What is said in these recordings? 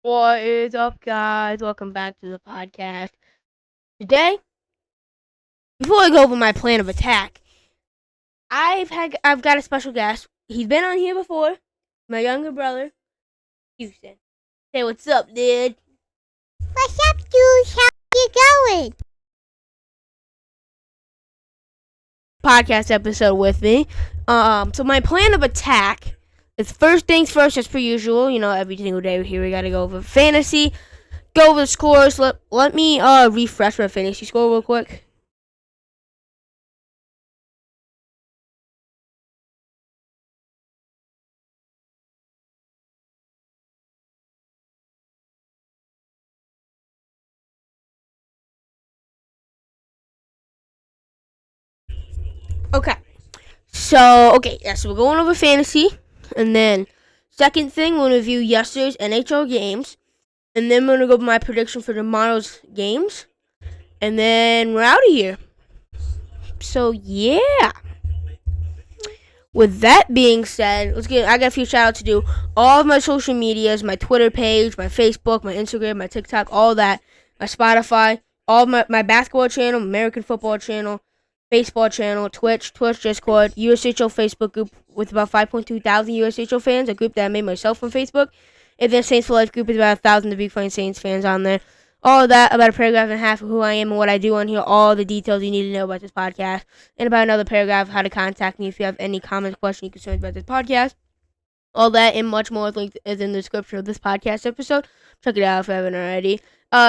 What is up, guys? Welcome back to the podcast. Today, before I go over my plan of attack, I've got a special guest. He's been on here before. My younger brother, Houston. Say what's up, dude? What's up, dudes? How you going? Podcast episode with me. So my plan of attack is first things first, as per usual. You know, every single day here we gotta go over fantasy, go over the scores. Let me refresh my fantasy score real quick. Okay. So we're going over fantasy, and then second thing, we're gonna review yesterday's NHL games, and then we're gonna go over my prediction for tomorrow's games, and then we're out of here. So yeah. With that being said, I got a few shout outs to do. All of my social medias, my Twitter page, my Facebook, my Instagram, my TikTok, all that, my Spotify, all of my basketball channel, American football channel, baseball channel, Twitch, Discord, USHL Facebook group with about 5.2 thousand USHL fans, a group that I made myself on Facebook. And then Saints for Life group is about 1,000 to Big Fine Saints fans on there. All of that, about a paragraph and a half of who I am and what I do on here, all the details you need to know about this podcast, and about another paragraph, how to contact me if you have any comments, questions, concerns about this podcast. All that and much more is linked is in the description of this podcast episode. Check it out if you haven't already.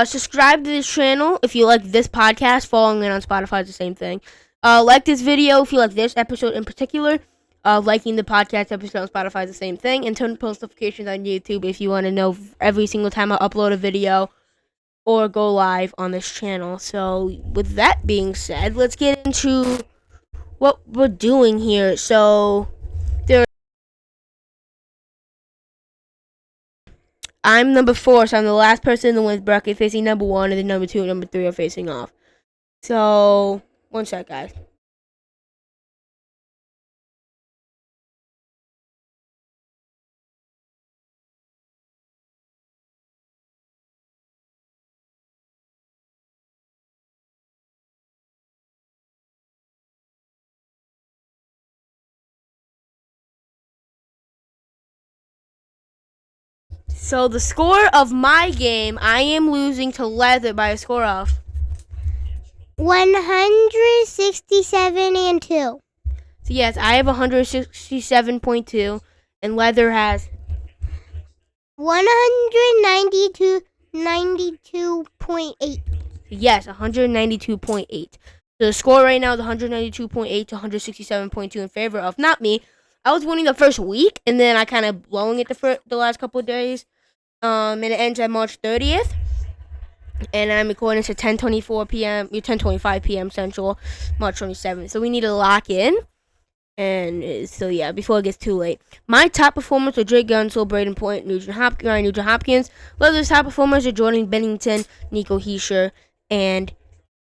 Subscribe to this channel if you like this podcast. Following it on Spotify is the same thing. Like this video if you like this episode in particular. Liking the podcast episode on Spotify is the same thing. And turn post notifications on YouTube if you want to know every single time I upload a video or go live on this channel. So with that being said, let's get into what we're doing here. So I'm number 4, so I'm the last person in the wins bracket facing number 1, and then number 2 and number 3 are facing off. So, one sec, guys. So, the score of my game, I am losing to Leather by a score of 167 and 2. So, yes, I have 167.2, and Leather has 192.8. Yes, 192.8. So the score right now is 192.8 to 167.2 in favor of not me. I was winning the first week, and then I kind of blowing it the last couple of days. And it ends at March 30th. And I'm recording this at 10:24 p.m. 10:25 p.m. Central, March 27th. So we need to lock in. And so yeah, before it gets too late. My top performers are Drake Gunsel, Braden Point, Nugent Hopkins. Leather's top performers are Jordan Bennington, Nico Heischer, and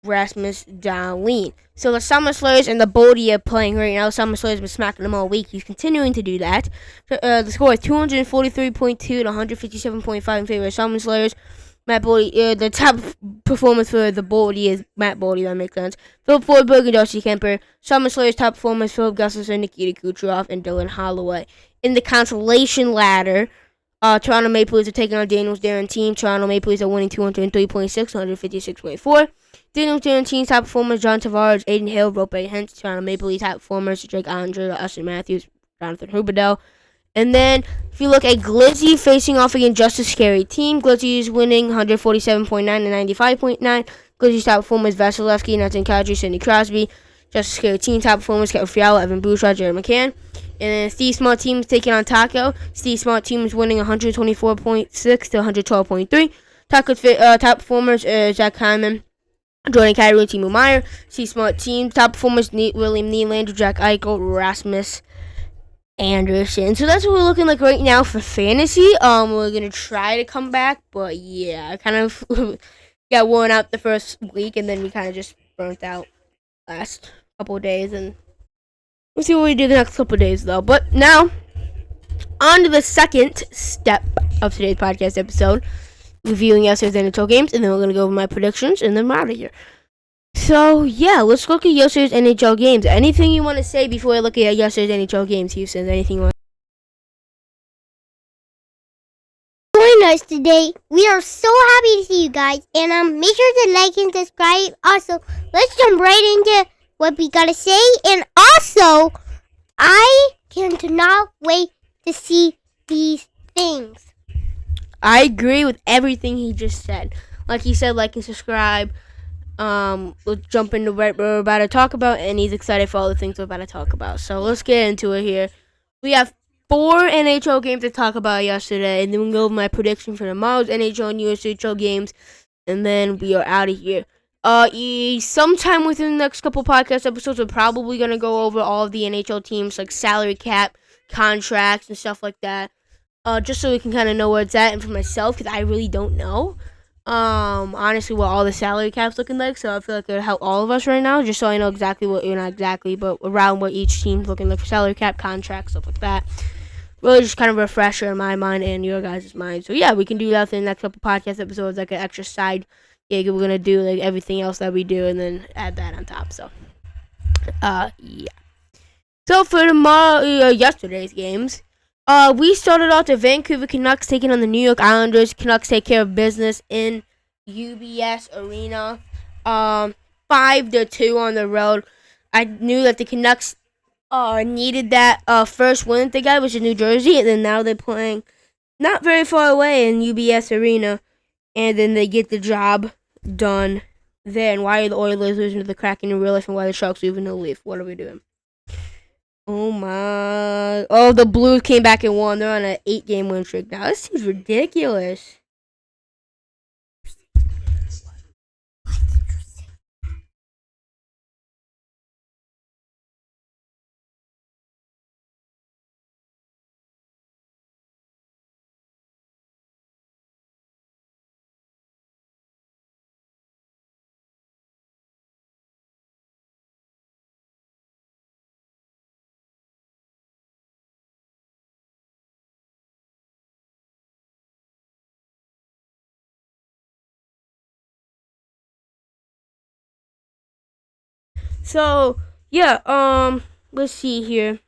Rasmus Dahlin. So the Summer Slayers and the Bodie are playing right now. Summer Slayers been smacking them all week. He's continuing to do that. The score is 243.2 to 157.5 in favor of Summer Slayers. Matt Bodie, the top performance for the Bodie is Matt Bodie, that makes sense. Philip Forsberg and Darcy Kemper. Summer Slayer's top performance, Philip Gustafsson, Nikita Kucherov, and Dylan Holloway. In the consolation ladder, Toronto Maple Leafs are taking on Daniels Darren team. Toronto Maple Leafs are winning 203.6 to 156.4. Daniels Darren team's top performers, John Tavares, Aiden Hill, Rope Hentz. Toronto Maple Leafs top performers, Jake Andre, Austin Matthews, Jonathan Huberdeau. And then, if you look at Glizzy facing off against Just a Scary team, Glizzy is winning 147.9 to 95.9. Glizzy's top performers, Vasilevsky, Nathan Kadri, Sidney Crosby. Just a Scary team top performers, Kevin Fiala, Evan Bouchard, Jared McCann. And then Steve Smart team is taking on Taco. Steve Smart team is winning 124.6 to 112.3. Taco's top performers are Zach Hyman, Jordan Kyrou, Timo Meyer. Steve Smart team top performers, William Nylander, Jack Eichel, Rasmus Anderson. So that's what we're looking like right now for fantasy. We're gonna try to come back, but yeah, I kind of got worn out the first week, and then we kind of just burnt out last couple of days, and we'll see what we do the next couple of days though. But now, on to the second step of today's podcast episode, reviewing yesterday's NHL games, and then we're going to go over my predictions, and then we're out of here. So, yeah, let's look at yesterday's NHL games. Anything you want to say before I look at yesterday's NHL games, Houston? Anything you want Join us today. We are so happy to see you guys. And make sure to like and subscribe. Also, let's jump right into what we gotta say. And also, I cannot wait to see these things. I agree with everything he just said. Like he said, like and subscribe. Let's jump into what we're about to talk about, and he's excited for all the things we're about to talk about. So let's get into it here. We have 4 NHL games to talk about yesterday, and then we'll go over my prediction for tomorrow's NHL and USHL games, and then we are out of here. Sometime within the next couple podcast episodes, we're probably gonna go over all of the NHL teams, like salary cap, contracts, and stuff like that. Just so we can kind of know where it's at, and for myself, because I really don't know. Honestly, what all the salary caps looking like, so I feel like it would help all of us right now, just so I know exactly what, not exactly, but around what each team's looking like for salary cap, contracts, stuff like that. Really just kind of a refresher in my mind and your guys' mind. So yeah, we can do that in the next couple podcast episodes, like an extra side gig. We're gonna do like everything else that we do, and then add that on top. So, yeah. So for tomorrow, yesterday's games. We started off the Vancouver Canucks taking on the New York Islanders. Canucks take care of business in UBS Arena. 5-2 on the road. I knew that the Canucks needed that first win that they got, which is New Jersey, and then now they're playing not very far away in UBS Arena, and then they get the job done there. And why are the Oilers losing to the Kraken in real life, and why are the Sharks leaving the Leaf? What are we doing? Oh my! Oh, the Blues came back and won. They're on an 8-game win streak now. This seems ridiculous. So yeah, let's see here.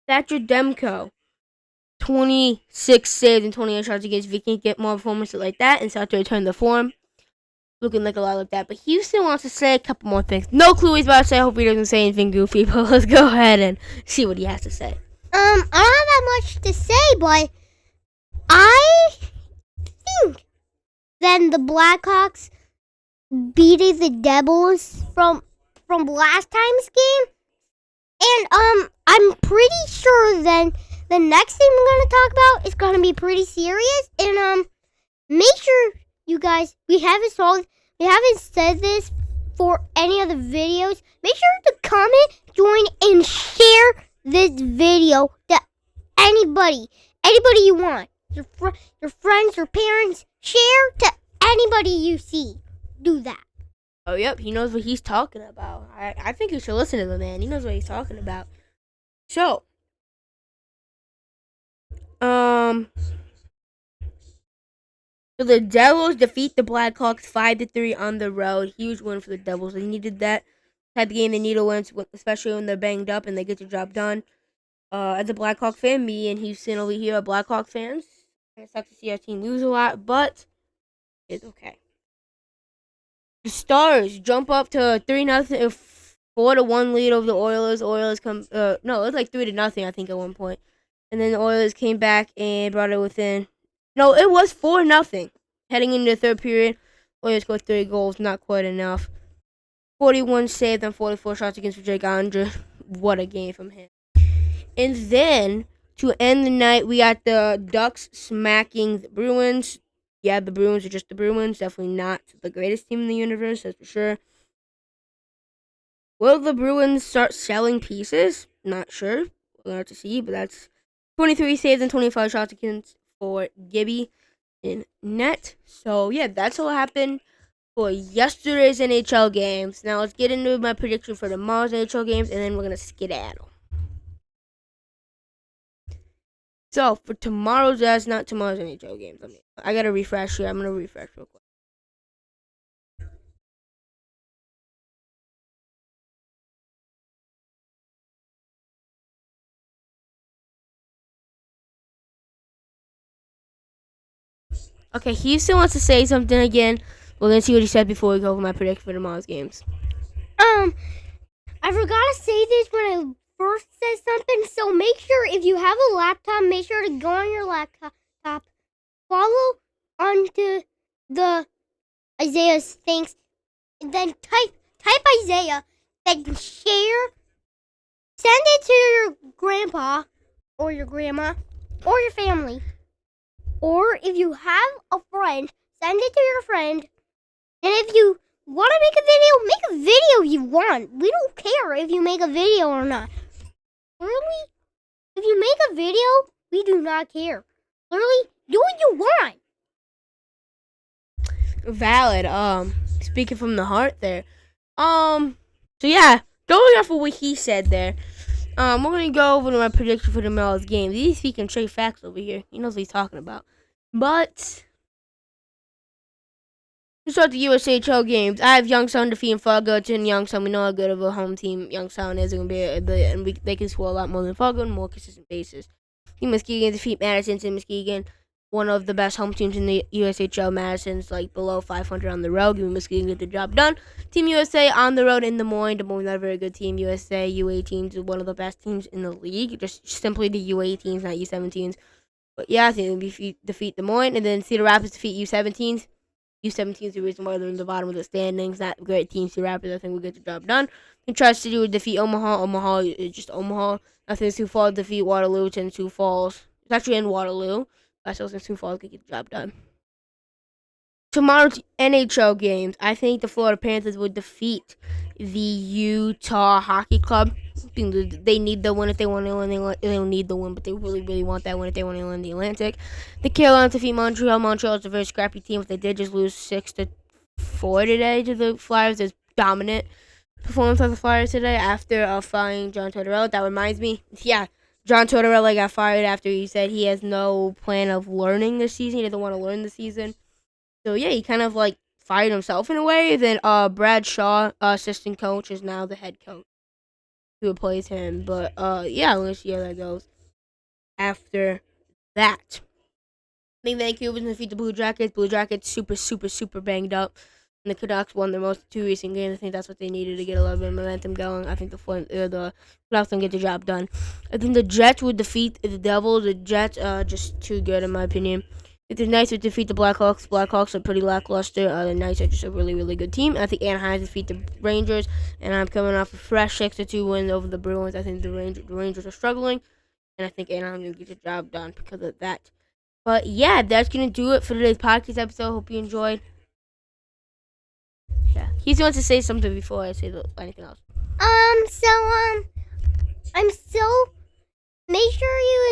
Thatcher Demko, 26 saves and 28 shots against. If he can get more performances like that and start to return the form, looking like a lot like that. But Houston wants to say a couple more things. No clue what he's about to say. I hope he doesn't say anything goofy. But let's go ahead and see what he has to say. I don't have that much to say, but I think then the Blackhawks beating the Devils from last time's game, and I'm pretty sure then the next thing we're gonna talk about is gonna be pretty serious. And make sure you guys, we haven't said this for any of the videos. Make sure to comment, join, and share this video to anybody you want. Your friends, your parents. Share to anybody you see. Do that. Oh, yep, he knows what he's talking about. I think you should listen to the man. He knows what he's talking about. So, so the Devils defeat the Blackhawks 5-3 on the road. Huge win for the Devils. They needed that type of game. They need a win, especially when they're banged up and they get the job done. As a Blackhawk fan, me and Houston over here are Blackhawk fans. It sucks to see our team lose a lot, but it's okay. The Stars jump up to 3-0, 4-1 lead over the Oilers. Oilers come, no, it was like 3-0, I think, at one point. And then the Oilers came back and brought it within. No, it was 4-0 heading into the third period. Oilers scored 3 goals, not quite enough. 41 saved on 44 shots against Jake Andre. What a game from him. And then to end the night, we got the Ducks smacking the Bruins. Yeah, the Bruins are just the Bruins. Definitely not the greatest team in the universe, that's for sure. Will the Bruins start selling pieces? Not sure. We'll have to see, but that's 23 saves and 25 shots against for Gibby in net. So, yeah, that's what happened for yesterday's NHL games. Now, let's get into my prediction for tomorrow's NHL games, and then we're going to skedaddle. So for that's not tomorrow's NHL games. I gotta refresh here. I'm gonna refresh real quick. Okay, he still wants to say something again. Well, let's see what he said before we go over my prediction for tomorrow's games. I forgot to say this when I first said something. So make sure if you have a laptop, make sure to go on your laptop, follow onto the Isaiah's things, and then type Isaiah, then share, send it to your grandpa or your grandma or your family. Or if you have a friend, send it to your friend. And if you want to make a video you want. We don't care if you make a video or not. Literally, if you make a video, we do not care. Literally, do what you want. Valid. Speaking from the heart there. So yeah, going off of what he said there. We're gonna go over to my prediction for tomorrow's game. He's speaking straight facts over here. He knows what he's talking about. But to start the USHL games, I have Youngstown defeating Fargo. In Youngstown, we know how good of a home team Youngstown is. Going to be, and they can score a lot more than Fargo on more consistent basis. Team Muskegon defeat Madison. In Muskegon, one of the best home teams in the USHL. Madison's like below 500 on the road. Give me Muskegon get the job done. Team USA on the road in Des Moines. Des Moines not a very good team. USA U18s is one of the best teams in the league. Just simply the U18s, not U17s. But yeah, I think they'll defeat Des Moines, and then Cedar Rapids defeat U17s. U17 is the reason why they're in the bottom of the standings. Not great team. Cedar Rapids, I think, will get the job done. Contrast City will defeat Omaha. Omaha is just Omaha. I think Sioux Falls defeat Waterloo. And Sioux Falls. It's actually in Waterloo. I still think Sioux Falls can get the job done. Tomorrow's NHL games, I think the Florida Panthers would defeat the Utah Hockey Club. I think they need the win if they want to win. They don't need the win, but they really, really want that win if they want to win the Atlantic. The Carolina defeat Montreal. Montreal is a very scrappy team. If they did just lose 6-4 today to the Flyers, it's dominant performance of the Flyers today after firing John Tortorella. That reminds me, yeah, John Tortorella got fired after he said he has no plan of learning this season. He doesn't want to learn this season. So yeah, he kind of like fired himself in a way. Then Brad Shaw, assistant coach, is now the head coach who replace him. But yeah, let's see how that goes. After that, I think Vancouver's gonna defeat the Blue Jackets. Blue Jackets super, super, super banged up. And the Canucks won their most two recent games. I think that's what they needed to get a little bit of momentum going. I think the Canucks can get the job done. I think the Jets would defeat the Devils. The Jets just too good in my opinion. The Knights would defeat the Blackhawks. Blackhawks are pretty lackluster. The Knights are just a really, really good team. I think Anaheim defeat the Rangers, and I'm coming off a fresh 6-2 win over the Bruins. I think the Rangers are struggling, and I think Anaheim will get the job done because of that. But yeah, that's gonna do it for today's podcast episode. Hope you enjoyed. Yeah, he wants to say something before I say anything else. I'm still. Make sure you